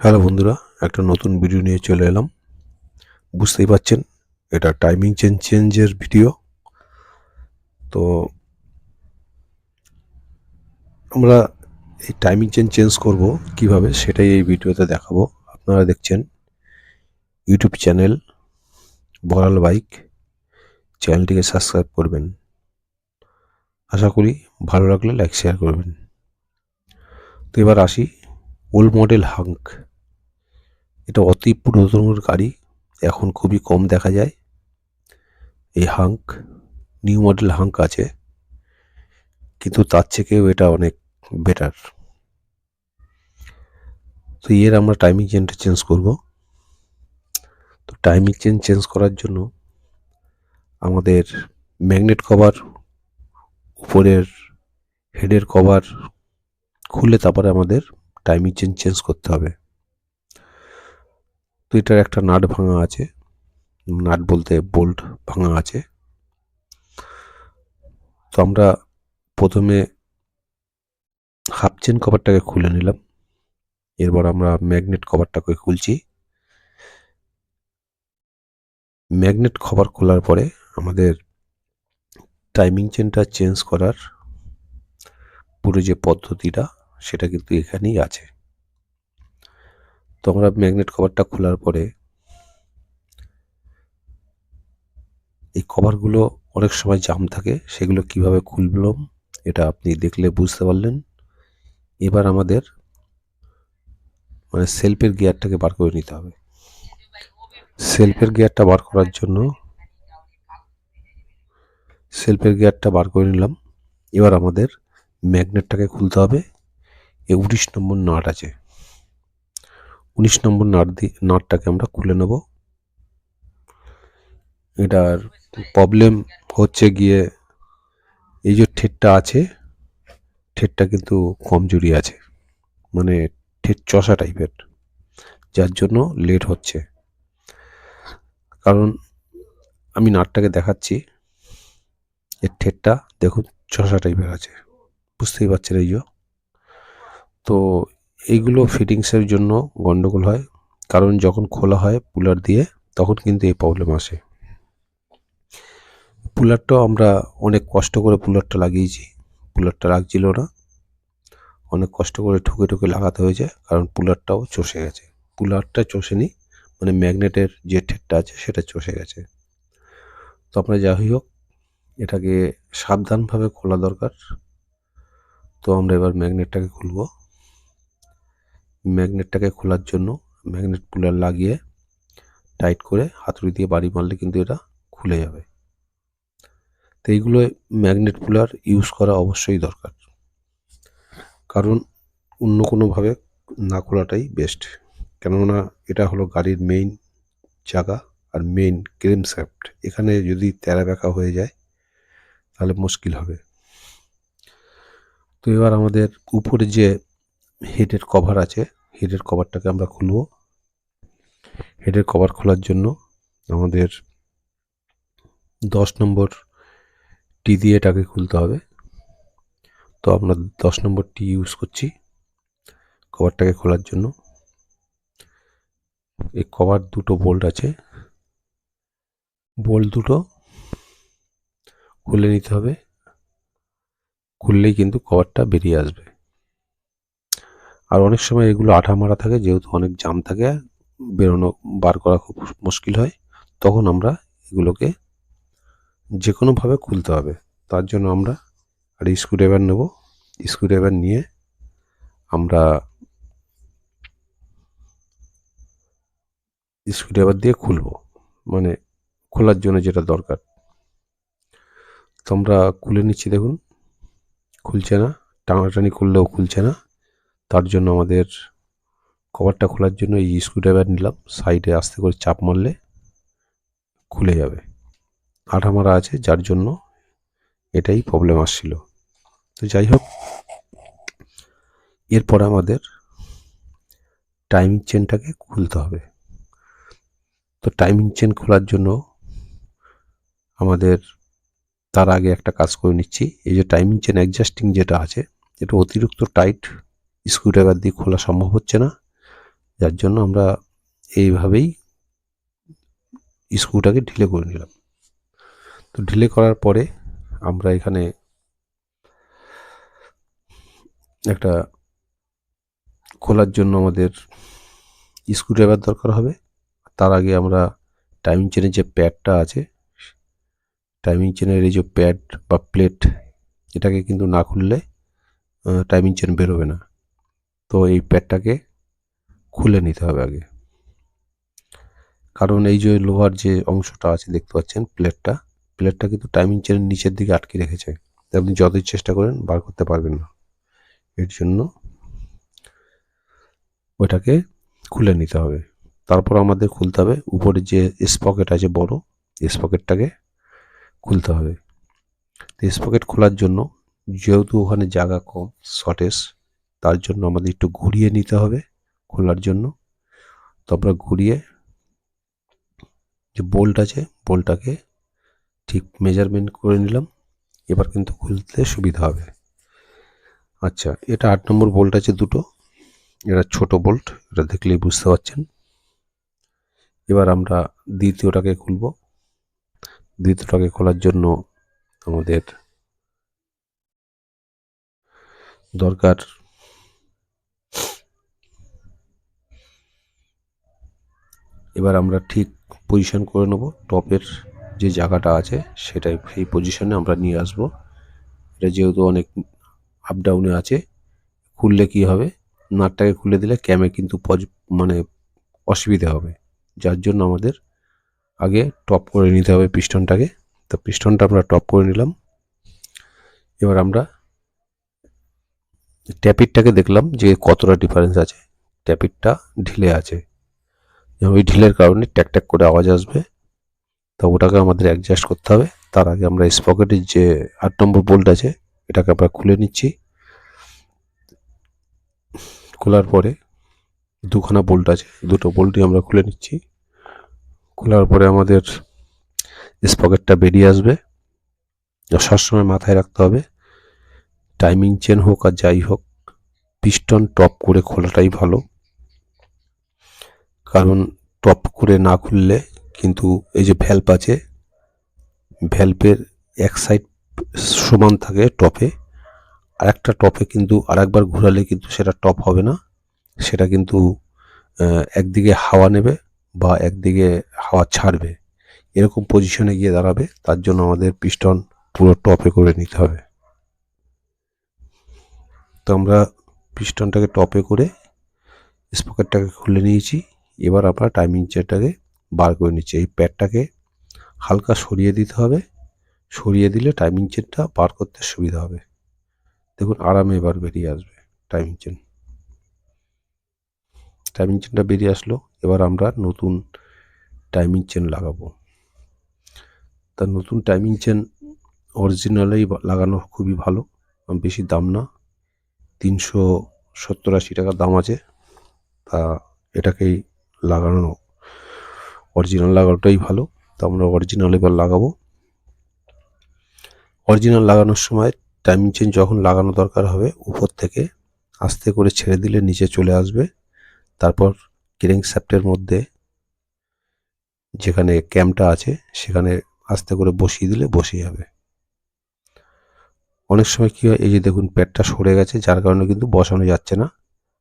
Hello বন্ধুরা, একটা নতুন ভিডিও নিয়ে চলে এলাম। বুঝতেই পারছেন এটা টাইমিং চেঞ্জের ভিডিও। তো আমরা এই টাইমিং চেঞ্জ করব কিভাবে সেটাই এই ভিডিওতে দেখাবো। আপনারা দেখছেন ইউটিউব চ্যানেল বড়াল বাইক, চ্যানেলটিকে সাবস্ক্রাইব করবেন। আশা করি ভালো লাগলে লাইক শেয়ার করবেন। তো এবার আসি ওল্ড মডেল হাঙ্ক। এটা অতি পুরাতন গাড়ি, এখন খুবই কম দেখা যায়। এই হাঙ্ক, নিউ মডেল হাঙ্ক আছে, কিন্তু তার থেকেও এটা অনেক বেটার। তো এর আমরা টাইমিং চেনটা চেঞ্জ করব। তো টাইমিং চেঞ্জ করার জন্য আমাদের ম্যাগনেট কভার, উপরের হেডের কভার খুলে তারপরে আমাদের টাইমিং চেঞ্জ করতে হবে। তো এটার একটা নাট ভাঙা আছে, নাট বলতে বোল্ট ভাঙা আছে। তো আমরা প্রথমে হাফ চেন কভারটাকে খুলে নিলাম, এরপর আমরা ম্যাগনেট কভারটাকে খুলছি। ম্যাগনেট কভার খোলার পরে আমাদের টাইমিং চেনটা চেঞ্জ করার পুরো যে পদ্ধতিটা সেটা কিন্তু এখানেই আছে। তো আমরা ম্যাগনেট কভারটা খোলার পরে এই কভারগুলো অনেক সময় জাম থাকে, সেগুলো কিভাবে খুললাম এটা আপনি দেখলে বুঝতে পারলেন। এবার আমাদের সেলফের গিয়ারটাকে বার করে নিতে হবে। সেলফের গিয়ারটা বার করার জন্য সেলফের গিয়ারটা বার করে নিলাম। এবার আমাদের ম্যাগনেটটাকে খুলতে হবে। এই 19 নম্বর নাট আছে, 19 নম্বর নাটটাকে আমরা খুলে নেব। এটার প্রবলেম হচ্ছে গিয়ে এই যে ঠেটটা আছে, ঠেটটা কিন্তু কমজোরি আছে, মানে ঠেট চষা টাইপের, যার জন্য লেট হচ্ছে। কারণ আমি নাটটাকে দেখাচ্ছি, এর ঠেটটা দেখুন চষা টাইপের আছে, বুঝতেই পারছেন এই যে। তো এইগুলো ফিটিংসের জন্য গন্ডগোল হয়, কারণ যখন খোলা হয় পুলার দিয়ে তখন কিন্তু এই প্রবলেম আসে। পুলারটাও আমরা অনেক কষ্ট করে পুলারটা লাগিয়েছি, পুলারটা লাগছিল না, অনেক কষ্ট করে ঠুকে ঠুকে লাগাতে হয়েছে, কারণ পুলারটাও চষে গেছে। পুলারটা চষেনি, মানে ম্যাগনেটের যে ঠেটটা আছে সেটা চষে গেছে। তো আমরা যাই হোক এটাকে সাবধানভাবে খোলা দরকার। তো আমরা এবার ম্যাগনেটটাকে খুলব। ম্যাগনেটটাকে খোলার জন্য ম্যাগনেট পুলার লাগিয়ে টাইট করে হাতুড়ি দিয়ে বাড়ি মারলে কিন্তু এটা খুলে যাবে। তো এইগুলো ম্যাগনেট পুলার ইউজ করা অবশ্যই দরকার, কারণ অন্য কোনোভাবে না খোলাটাই বেস্ট। কেননা এটা হলো গাড়ির মেইন চাকা আর মেইন ক্রেমশ্যাফট, এখানে যদি তেরা বেঁকা হয়ে যায় তাহলে মুশকিল হবে। তো এবার আমাদের উপরে যে হেডের কভার আছে, হেডের কভারটাকে আমরা খুলব। হেডের কভার খোলার জন্য আমাদের 10 নম্বর টি দিয়ে এটাকে খুলতে হবে। তো আমরা 10 নম্বর টি ইউজ করছি কভারটাকে খোলার জন্য। এই কভার দুটো বোল্ট আছে, বোল্ট দুটো খুলে নিতে হবে, খুললেই কিন্তু কভারটা বেরিয়ে আসবে। আর অনেক সময় এগুলো আঠা মারা থাকে, যেহেতু অনেক জাম থাকে, বেরোনো বার করা খুব মুশকিল হয়, তখন আমরা এগুলোকে যে কোনোভাবে খুলতে হবে। তার জন্য আমরা আর স্ক্রুড্রাইভার নেব, স্ক্রুড্রাইভার নিয়ে আমরা স্ক্রুড্রাইভার দিয়ে খুলব, মানে খোলার জন্য যেটা দরকার। তো আমরা খুলে নিচ্ছি, দেখুন খুলছে না, টানাটানি করলেও খুলছে না। তার জন্য আমাদের কভারটা খোলার জন্য এই স্ক্রুড্রাইভার নিলাম, সাইডে আস্তে করে চাপ মারলে খুলে যাবে। আঠা মারা আছে যার জন্য এটাই প্রবলেম আসছিল। তো যাই হোক, এরপর আমাদের টাইমিং চেনটাকে খুলতে হবে। তো টাইমিং চেন খোলার জন্য আমাদের তার আগে একটা কাজ করে নিচ্ছি। এই যে টাইমিং চেন অ্যাডজাস্টিং যেটা আছে, এটা অতিরিক্ত টাইট স্ক্রুড্রাইভার দিয়ে খোলা সম্ভব হচ্ছে না, যার জন্য আমরা এইভাবেই স্ক্রুটাকে ঢিলে করে নিলাম। তো ঢিলে করার পরে আমরা এখানে একটা খোলার জন্য আমাদের স্ক্রুড্রাইভার দরকার হবে। তার আগে আমরা টাইমিং চেনের যে প্যাডটা আছে, টাইমিং চেনের এই যে প্যাড বা প্লেট, এটাকে কিন্তু না খুললে টাইমিং চেন বেরোবে না। তো এই প্যাডটাকে খুলে নিতে হবে আগে, কারণ এই যে লোহার যে অংশটা আছে দেখতে পাচ্ছেন প্লেটটা কিন্তু টাইমিং চেনের নিচের দিকে আটকে রেখেছে। আপনি যতই চেষ্টা করেন বার করতে পারবেন না। এর জন্য ওইটাকে খুলে নিতে হবে। তারপর আমাদের খুলতে হবে উপরে যে স্পকেট আছে বড়, স্পকেটটাকে খুলতে হবে। তো স্পকেট খোলার জন্য যেহেতু ওখানে জায়গা কম, শর্টেজ, তার জন্য আমাদের একটু ঘুরিয়ে নিতে হবে খোলার জন্য। তো আমরা ঘুরিয়ে যে বোল্ট আছে বোল্টটাকে ঠিক মেজারমেন্ট করে নিলাম। এবার কিন্তু খুলতে সুবিধা হবে। আচ্ছা, এটা 8 নম্বর বোল্ট আছে দুটো, এটা ছোট বোল্ট, এটা দেখলেই বুঝতে পারছেন। এবার আমরা দ্বিতীয়টাকে খুলব। দ্বিতীয়টাকে খোলার জন্য আমাদের দরকার এবার আমরা ঠিক পজিশন করে নেব। টপের যে জায়গাটা আছে সেটাই সেই পজিশনে আমরা নিয়ে আসব। এটা যেহেতু অনেক আপ ডাউনে আছে, খুললে কি হবে, নাটটাকে খুলে দিলে ক্যামে কিন্তু মানে অসুবিধা হবে। যার জন্য আমাদের আগে টপ করে নিতে হবে পিস্টনটাকে। তো পিস্টনটা আমরা টপ করে নিলাম। এবার আমরা ট্যাপিটটাকে দেখলাম যে কতটা ডিফারেন্স আছে। ট্যাপিটটা ঢিলে আছে, ওই ঢিলের কারণে ট্যাক ট্যাক করে আওয়াজ আসবে। তো ওটাকে আমাদের অ্যাডজাস্ট করতে হবে। তার আগে আমরা স্পকেটের যে 8 নম্বর বোল্ট আছে এটাকে আমরা খুলে নিচ্ছি। খোলার পরে দুখানা বোল্ট আছে, দুটো বোল্টই আমরা খুলে নিচ্ছি। খোলার পরে আমাদের স্পকেটটা বেরিয়ে আসবে। সবসময় মাথায় রাখতে হবে টাইমিং চেন হোক আর যাই হোক, পিস্টন টপ করে খোলাটাই ভালো। কারণ টপ করে না খুললে কিন্তু এই যে ভ্যালভ আছে, ভ্যালভের এক সাইড সমান থাকে টপে, আর একটা টপে কিন্তু আরেকবার ঘোরালে কিন্তু সেটা টপ হবে না। সেটা কিন্তু একদিকে হাওয়া নেবে বা একদিকে হাওয়া ছাড়বে, এরকম পজিশনে গিয়ে দাঁড়াবে। তার জন্য আমাদের পিস্টন পুরো টপে করে নিতে হবে। তো আমরা পিস্টনটাকে টপে করে স্পকেটটাকে খুলে নিয়েছি। এবার আমরা টাইমিং চেনটাকে বার করে নিচ্ছি। এই প্যাডটাকে হালকা সরিয়ে দিতে হবে, সরিয়ে দিলে টাইমিং চেনটা বার করতে সুবিধা হবে। দেখুন আরামে এবার বেরিয়ে আসবে টাইমিং চেন। টাইমিং চেনটা বেরিয়ে আসলো। এবার আমরা নতুন টাইমিং চেন লাগাবো। তা নতুন টাইমিং চেন অরিজিনালেই লাগানো খুবই ভালো, বেশি দাম না, 370-80 টাকা দাম আছে। তা এটাকেই লাগানো, অরিজিনাল লাগানোটাই ভালো। তো আমরা অরিজিনাল এবার লাগাবো। অরিজিনাল লাগানোর সময় টাইমিং চেন যখন লাগানো দরকার হবে উপর থেকে আস্তে করে ছেড়ে দিলে নিচে চলে আসবে। তারপর ক্র্যাঙ্ক শ্যাফটের মধ্যে যেখানে ক্যামটা আছে সেখানে আস্তে করে বসিয়ে দিলে বসে যাবে। অনেক সময় কী হয়, এই যে দেখুন প্যাডটা সরে গেছে, যার কারণে কিন্তু বসানো যাচ্ছে না।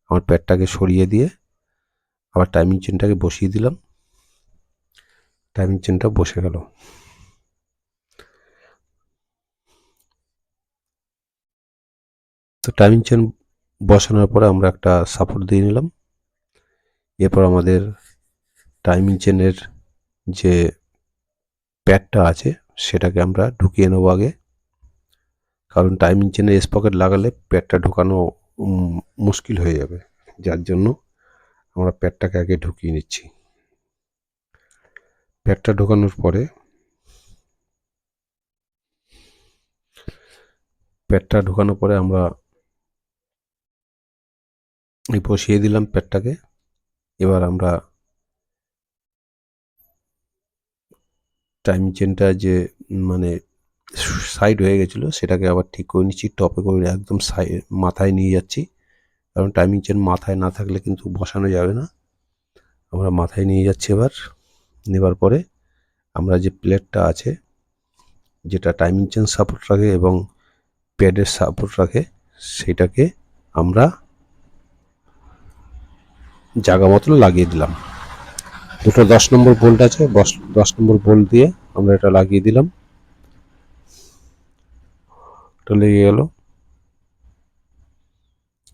আমার প্যাডটাকে সরিয়ে দিয়ে আবার টাইমিং চেনটাকে বসিয়ে দিলাম। টাইমিং চেনটা বসে গেল। তো টাইমিং চেন বসানোর পরে আমরা একটা সাপোর্ট দিয়ে নিলাম। এরপর আমাদের টাইমিং চেনের যে প্যাডটা আছে সেটাকে আমরা ঢুকিয়ে নেবো আগে, কারণ টাইমিং চেনে স্পকেট লাগালে প্যাডটা ঢোকানো মুশকিল হয়ে যাবে। যার জন্য আমরা প্যাডটাকে আগে ঢুকিয়ে নিচ্ছি। প্যাডটা ঢোকানোর পরে আমরা বসিয়ে দিলাম প্যাডটাকে। এবার আমরা টাইমিং চেনটা যে মানে সাইড হয়ে গেছিলো সেটাকে আবার ঠিক করে নিচ্ছি, টপে করে একদম মাথায় নিয়ে যাচ্ছি। কারণ টাইমিং চেন মাথায় না থাকলে কিন্তু বসানো যাবে না। আমরা মাথায় নিয়ে যাচ্ছি। এবার নেবার পরে আমরা যে প্লেটটা আছে, যেটা টাইমিং চেন সাপোর্ট রাখে এবং প্যাডের সাপোর্ট রাখে, সেটাকে আমরা জায়গা মতন লাগিয়ে দিলাম। দুটো 10 নম্বর বোল্ট আছে, 10 নম্বর বোল্ট দিয়ে আমরা এটা লাগিয়ে দিলাম। এটা লেগে গেল।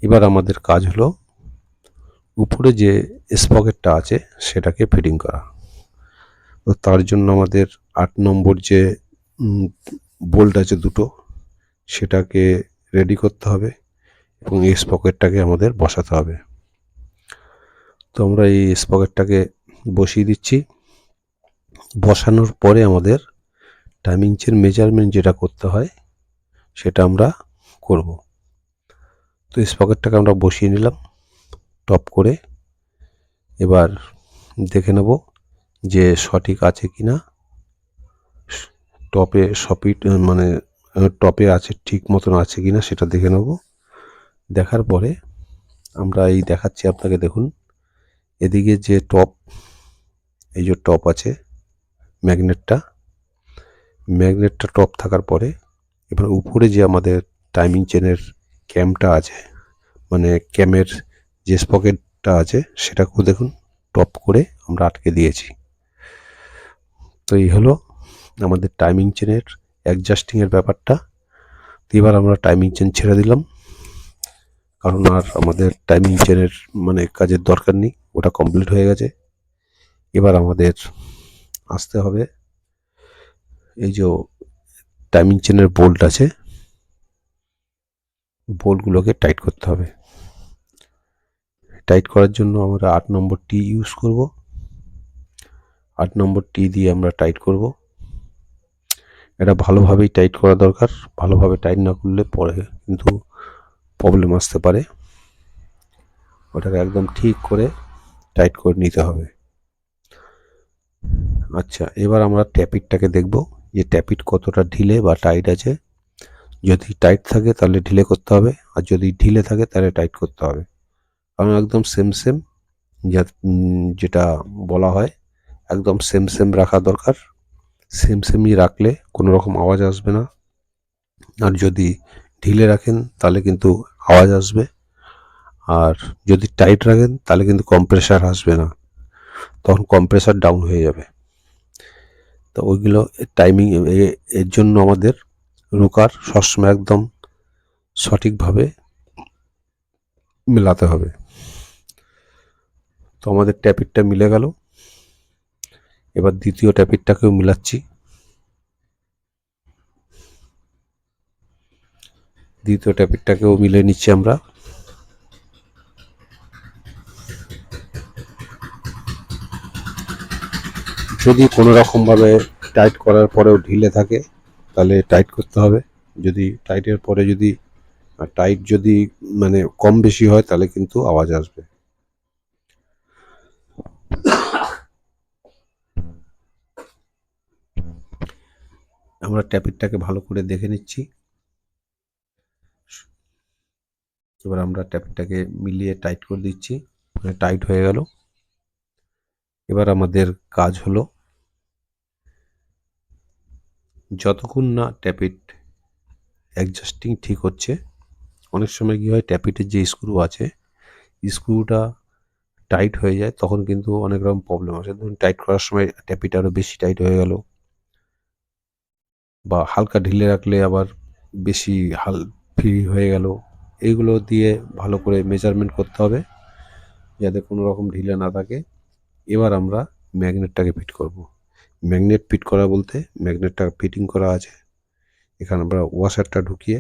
এবার আমাদের কাজ হলো উপরে যে স্পকেটটা আছে সেটাকে ফিটিং করা। তো তার জন্য আমাদের 8 নম্বর যে বোল্ট আছে দুটো, সেটাকে রেডি করতে হবে এবং এই স্পকেটটাকে আমাদের বসাতে হবে। তো আমরা এই স্পকেটটাকে বসিয়ে দিচ্ছি। বসানোর পরে আমাদের টাইমিং চেন মেজারমেন্ট যেটা করতে হয় সেটা আমরা করব। তো স্পকেটটাকে আমরা বসিয়ে নিলাম টপ করে। এবার দেখে নেব যে সঠিক আছে কিনা, টপে সপিট মানে টপে আছে ঠিক মতন আছে কিনা সেটা দেখে নেব। দেখার পরে আমরা এই দেখাচ্ছি আপনাকে, দেখুন এদিকে যে টপ, এই যে টপ আছে ম্যাগনেটটা টপ থাকার পরে এবার উপরে যে আমাদের টাইমিং চেনের ক্যামটা আছে, মানে ক্যামের যে স্পকেটটা আছে সেটাকেও দেখুন টপ করে আমরা আটকে দিয়েছি। তো এই হলো আমাদের টাইমিং চেনের অ্যাডজাস্টিংয়ের ব্যাপারটা। তো এবার আমরা টাইমিং চেন ছেড়ে দিলাম, কারণ আর আমাদের টাইমিং চেনের মানে কাজের দরকার নেই, ওটা কমপ্লিট হয়ে গেছে। এবার আমাদের আসতে হবে এই যে টাইমিং চেনের বোল্ট আছে, বোল্টগুলোকে টাইট করতে হবে। টাইট করার জন্য আমরা 8 নম্বর টি ইউজ করব। 8 নম্বর টি দিয়ে আমরা টাইট করব। এটা ভালোভাবেই টাইট করা দরকার, ভালোভাবে টাইট না করলে পরে কিন্তু প্রবলেম আসতে পারে। ওটাকে একদম ঠিক করে টাইট করে নিতে হবে। আচ্ছা, এবার আমরা ট্যাপিটটাকে দেখব যে ট্যাপিট কতটা ঢিলে বা টাইট আছে। যদি টাইট থাকে তাহলে ঢিলে করতে হবে, আর যদি ঢিলে থাকে তাহলে টাইট করতে হবে। কারণ একদম সেম যেটা বলা হয় একদম সেম রাখা দরকার। সেমই রাখলে কোনো রকম আওয়াজ আসবে না। আর যদি ঢিলে রাখেন তাহলে কিন্তু আওয়াজ আসবে, আর যদি টাইট রাখেন তাহলে কিন্তু কম্প্রেসার আসবে না, তখন কম্প্রেসার ডাউন হয়ে যাবে। তো ওইগুলো টাইমিং এর জন্য আমাদের রুকার সবসময় একদম সঠিকভাবে মেলাতে হবে। তো আমাদের ট্যাপিটটা মিলে গেল। এবার দ্বিতীয় ট্যাপিটটাকেও মিলাচ্ছি। দ্বিতীয় ট্যাপিটটাকেও মিলে নিচ্ছি আমরা। যদি কোনো রকমভাবে টাইট করার পরেও ঢিলে থাকে তাহলে টাইট করতে হবে। যদি টাইটের পরে যদি টাইট যদি মানে কম বেশি হয় তাহলে কিন্তু আওয়াজ আসবে। আমরা ট্যাপিটটাকে ভালো করে দেখে নিচ্ছি। এবার আমরা ট্যাপিটটাকে মিলিয়ে টাইট করে দিচ্ছি, মানে টাইট হয়ে গেল। এবার আমাদের কাজ হলো যতক্ষণ না ট্যাপিট অ্যাডজাস্টিং ঠিক হচ্ছে, অনেক সময় কী হয় ট্যাপিটের যে স্ক্রু আছে স্ক্রুটা টাইট হয়ে যায়, তখন কিন্তু অনেক রকম প্রবলেম আসে। ধরুন টাইট করার সময় ট্যাপিট আরও বেশি টাইট হয়ে গেল, বা হালকা ঢিলে রাখলে আবার বেশি ফ্রি হয়ে গেল। এইগুলো দিয়ে ভালো করে মেজারমেন্ট করতে হবে যাতে কোনো রকম ঢিলে না থাকে। এবার আমরা ম্যাগনেটটাকে ফিট করব। ম্যাগনেট ফিট করা বলতে ম্যাগনেটটা ফিটিং করা আছে, এখানে আমরা ওয়াশারটা ঢুকিয়ে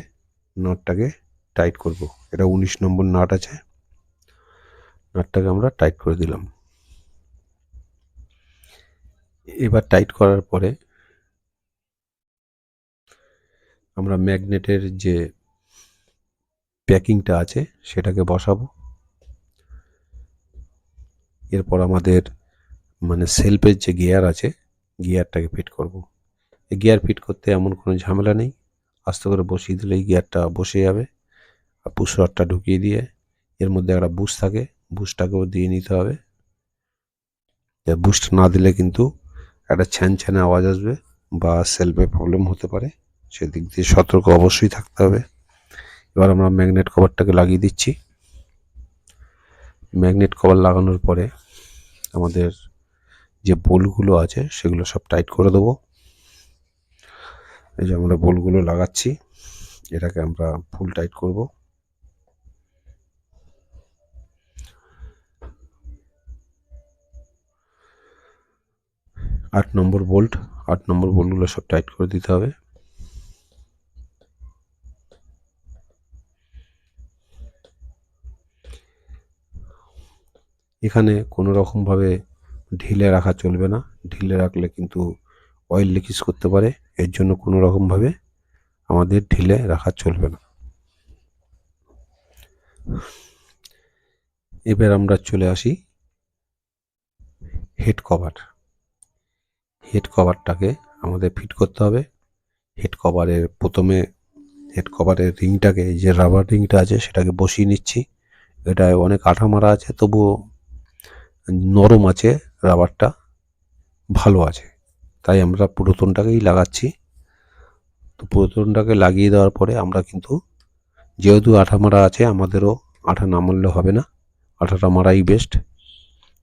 নাটটাকে টাইট করব। এটা 19 নম্বর নাট আছে, নাটটাকে আমরা টাইট করে দিলাম। এবার টাইট করার পরে আমরা ম্যাগনেটের যে প্যাকিংটা আছে সেটাকে বসাবো। এরপর আমাদের মানে সেলফের যে গিয়ার আছে গিয়ারটাকে ফিট করব। এই গিয়ার ফিট করতে এমন কোনো ঝামেলা নেই, আস্তে করে বসিয়ে দিলেই গিয়ারটা বসে যাবে। আর পুশ রডটা ঢুকিয়ে দিয়ে এর মধ্যে একটা বুশ থাকে, বুশটাকেও দিয়ে নিতে হবে। বুস্ট না দিলে কিন্তু একটা ছ্যান আওয়াজ আসবে বা সেলফে প্রবলেম হতে পারে, সেদিক দিয়ে সতর্ক অবশ্যই থাকতে হবে। এবার আমরা ম্যাগনেট কভারটাকে লাগিয়ে দিচ্ছি। ম্যাগনেট কভার লাগানোর পরে আমাদের যে বোল্টগুলো আছে সেগুলো সব টাইট করে দেবো। এই যে আমরা বোল্টগুলো লাগাচ্ছি, এটাকে আমরা ফুল টাইট করব। 8 নম্বর বোল্ট, 8 নম্বর বোল্টগুলো সব টাইট করে দিতে হবে। এখানে কোনো রকমভাবে ঢিলে রাখা চলবে না, ঢিলে রাখলে কিন্তু অয়েল লিকেজ করতে পারে, এর জন্য কোনো রকমভাবে আমাদের ঢিলে রাখা চলবে না। এবার আমরা চলে আসি হেড কভার। হেড কভারটাকে আমাদের ফিট করতে হবে। হেড কভারের রিংটাকে, যে রাবার রিংটা আছে সেটাকে বসিয়ে নিচ্ছি। এটায় অনেক আঠা মারা আছে, তবুও নরম আছে, রাবারটা ভালো আছে, তাই আমরা পুরাতনটাকেই লাগাচ্ছি। তো পুরাতনটাকে লাগিয়ে দেওয়ার পরে আমরা কিন্তু, যেহেতু আঠা মারা আছে, আমাদেরও আঠা না মারলে হবে না, আঠাটা মারাই বেস্ট,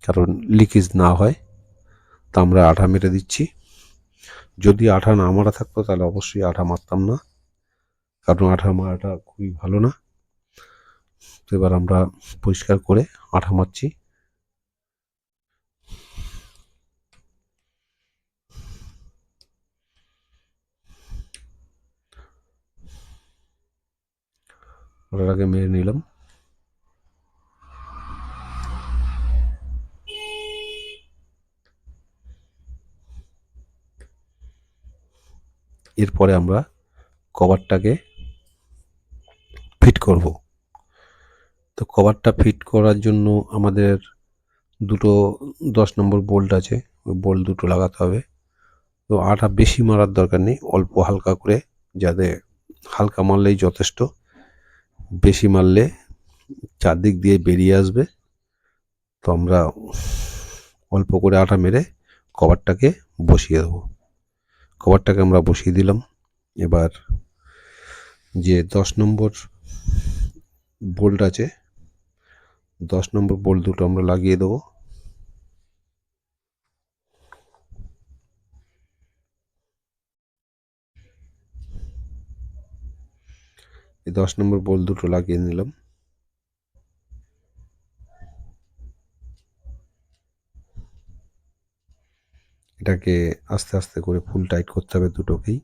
কারণ লিকেজ না হয়। তা আমরা আঠা মেরে দিচ্ছি। যদি আঠা না মারা থাকতো তাহলে অবশ্যই আঠা মারতাম না, কারণ আঠা মারাটা খুবই ভালো না। তো এবার আমরা পরিষ্কার করে আঠা মারছি। ওটার আগে মেরে নিলাম। এরপরে আমরা কভারটাকে ফিট করব। তো কভারটা ফিট করার জন্য আমাদের দুটো 10 নম্বর বোল্ট আছে, ওই বোল্ট দুটো লাগাতে হবে। তো আঠা বেশি মারার দরকার নেই, অল্প হালকা করে, যাতে হালকা মারলেই যথেষ্ট, বেশি মারলে চারদিক দিয়ে বেরিয়ে আসবে। তো আমরা অল্প করে আঠা মেরে কভারটাকে বসিয়ে দেবো। কভারটাকে আমরা বসিয়ে দিলাম। এবার যে 10 নম্বর বোল্ট আছে, 10 নম্বর বোল্ট দুটো আমরা লাগিয়ে দেবো। এই 10 নম্বর বোল্ট দুটো লাগিয়ে নিলাম। এটাকে আস্তে আস্তে করে ফুল টাইট করতে হবে দুটোকেই,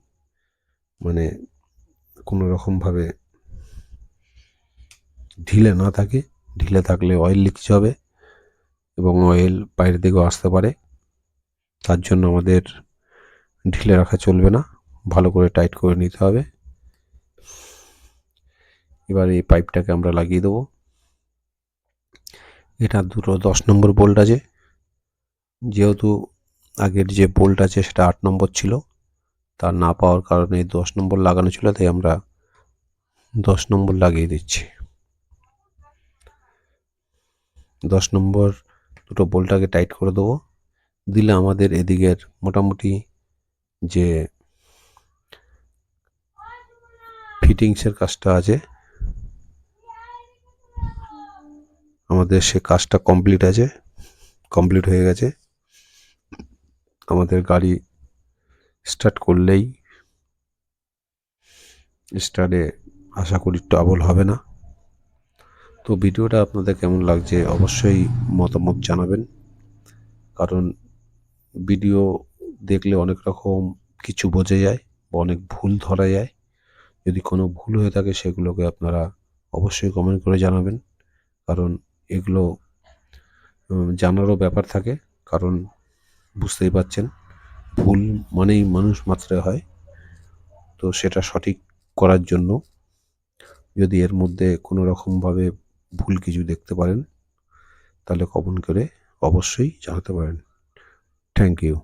মানে কোনো রকমভাবে ঢিলে না থাকে। ঢিলে থাকলে অয়েল লিকেজ হবে এবং অয়েল বাইরের দিকেও আসতে পারে, তার জন্য আমাদের ঢিলে রাখা চলবে না, ভালো করে টাইট করে নিতে হবে। এবার এই পাইপটাকে আমরা লাগিয়ে দেবো। এটা দুটো 10 নম্বর বোল্ট আছে, যেহেতু আগের যে বোল্ট আছে সেটা 8 নম্বর ছিল, তার না পাওয়ার কারণে 10 নম্বর লাগানো ছিল, তাই আমরা 10 নম্বর লাগিয়ে দিচ্ছি। 10 নম্বর দুটো বোল্টটাকে টাইট করে দেবো। দিলে আমাদের এদিকের মোটামুটি যে ফিটিংসের কাজটা আছে, আমাদের সে কাজটা কমপ্লিট হয়ে গেছে। আমাদের গাড়ি স্টার্ট করলেই স্টার্টে আশা করি ট্রাবল হবে না। তো ভিডিওটা আপনাদের কেমন লাগছে অবশ্যই মতামত জানাবেন, কারণ ভিডিও দেখলে অনেক রকম কিছু বোঝা যায় বা অনেক ভুল ধরা যায়। যদি কোনো ভুল হয়ে থাকে সেগুলোকে আপনারা অবশ্যই কমেন্ট করে জানাবেন, কারণ এগুলো জানারও ব্যাপার থাকে, কারণ বুঝতেই পারছেন ভুল মানেই মানুষ মাত্রে হয়। তো সেটা সঠিক করার জন্য যদি এর মধ্যে কোনো রকমভাবে ভুল কিছু দেখতে পারেন তাহলে কমেন্ট করে অবশ্যই জানাতে পারেন। Thank you.